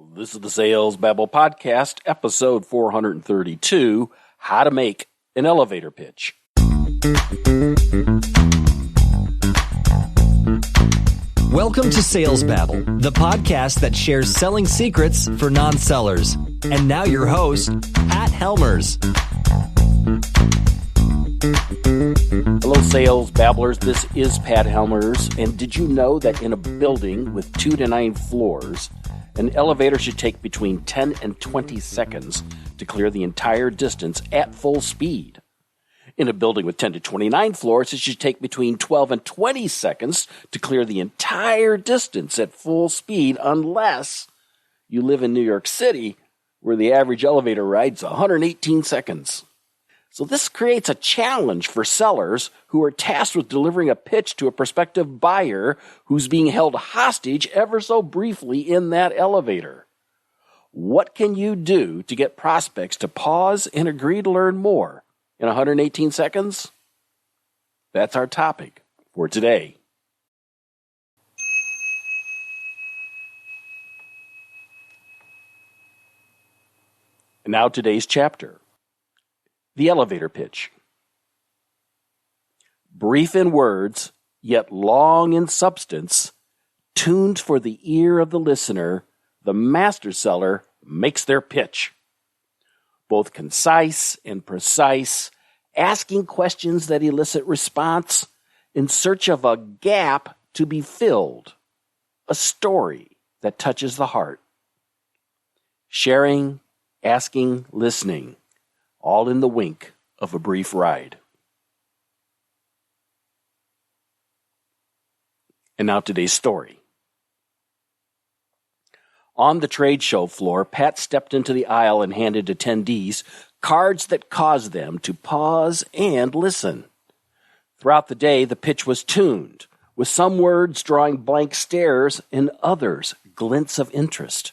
This is the Sales Babble Podcast, episode 432, How to Make an Elevator Pitch. Welcome to Sales Babble, the podcast that shares selling secrets for non-sellers. And now your host, Pat Helmers. Hello, Sales Babblers. This is Pat Helmers. And did you know that in a building with 2 to 9 floors, an elevator should take between 10 and 20 seconds to clear the entire distance at full speed? In a building with 10 to 29 floors, it should take between 12 and 20 seconds to clear the entire distance at full speed, unless you live in New York City, where the average elevator ride's 118 seconds. So this creates a challenge for sellers who are tasked with delivering a pitch to a prospective buyer who's being held hostage ever so briefly in that elevator. What can you do to get prospects to pause and agree to learn more in 118 seconds? That's our topic for today. And now today's chapter. The elevator pitch. Brief in words, yet long in substance, tuned for the ear of the listener, the master seller makes their pitch. Both concise and precise, asking questions that elicit response in search of a gap to be filled, a story that touches the heart. Sharing, asking, listening, all in the wink of a brief ride. And now today's story. On the trade show floor, Pat stepped into the aisle and handed attendees cards that caused them to pause and listen. Throughout the day, the pitch was tuned, with some words drawing blank stares and others glints of interest.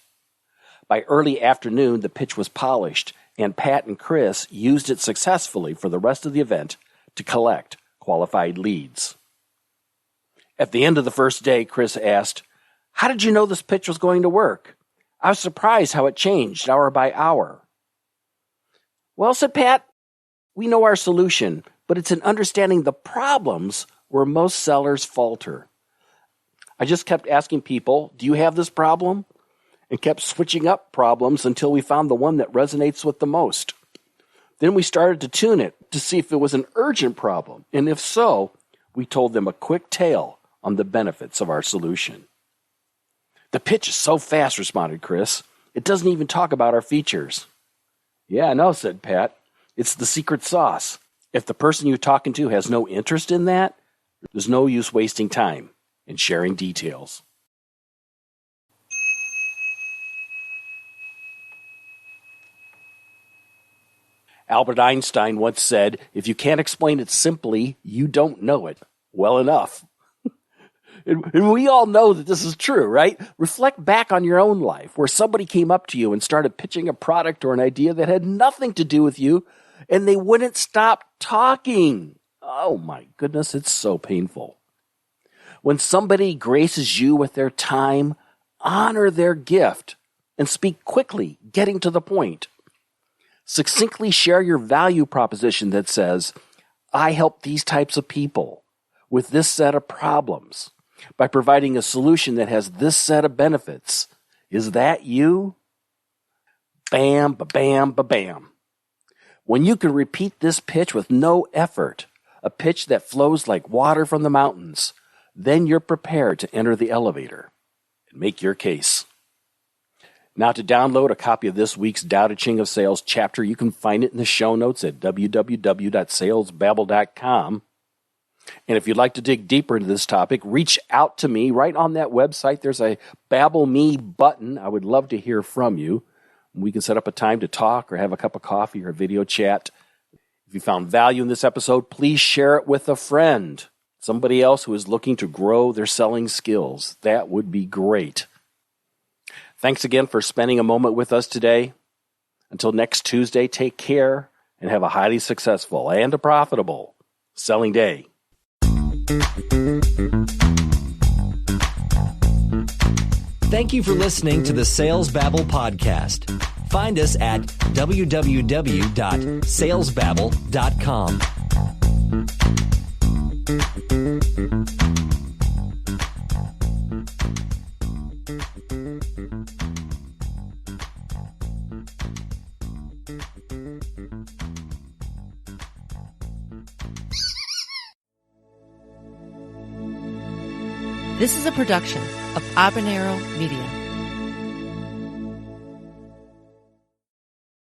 By early afternoon, the pitch was polished, and Pat and Chris used it successfully for the rest of the event to collect qualified leads. At the end of the first day, Chris asked, "How did you know this pitch was going to work? I was surprised how it changed hour by hour." "Well," said Pat, "we know our solution, but it's in understanding the problems where most sellers falter. I just kept asking people, 'Do you have this problem?' and kept switching up problems until we found the one that resonates with the most. Then we started to tune it to see if it was an urgent problem, and if so, we told them a quick tale on the benefits of our solution." "The pitch is so fast," responded Chris. "It doesn't even talk about our features." "Yeah, I know," said Pat. "It's the secret sauce. If the person you're talking to has no interest in that, there's no use wasting time and sharing details." Albert Einstein once said, "If you can't explain it simply, you don't know it well enough." And we all know that this is true, right? Reflect back on your own life where somebody came up to you and started pitching a product or an idea that had nothing to do with you, and they wouldn't stop talking. Oh my goodness, it's so painful. When somebody graces you with their time, honor their gift and speak quickly, getting to the point. Succinctly share your value proposition that says, "I help these types of people with this set of problems by providing a solution that has this set of benefits. Is that you?" Bam, ba-bam, ba-bam. When you can repeat this pitch with no effort, a pitch that flows like water from the mountains, then you're prepared to enter the elevator and make your case. Now, to download a copy of this week's Tao Te Ching of Sales chapter, you can find it in the show notes at www.salesbabble.com. And if you'd like to dig deeper into this topic, reach out to me right on that website. There's a Babble Me button. I would love to hear from you. We can set up a time to talk or have a cup of coffee or a video chat. If you found value in this episode, please share it with a friend, somebody else who is looking to grow their selling skills. That would be great. Thanks again for spending a moment with us today. Until next Tuesday, take care and have a highly successful and a profitable selling day. Thank you for listening to the Sales Babble podcast. Find us at www.salesbabble.com. This is a production of Habanero Media.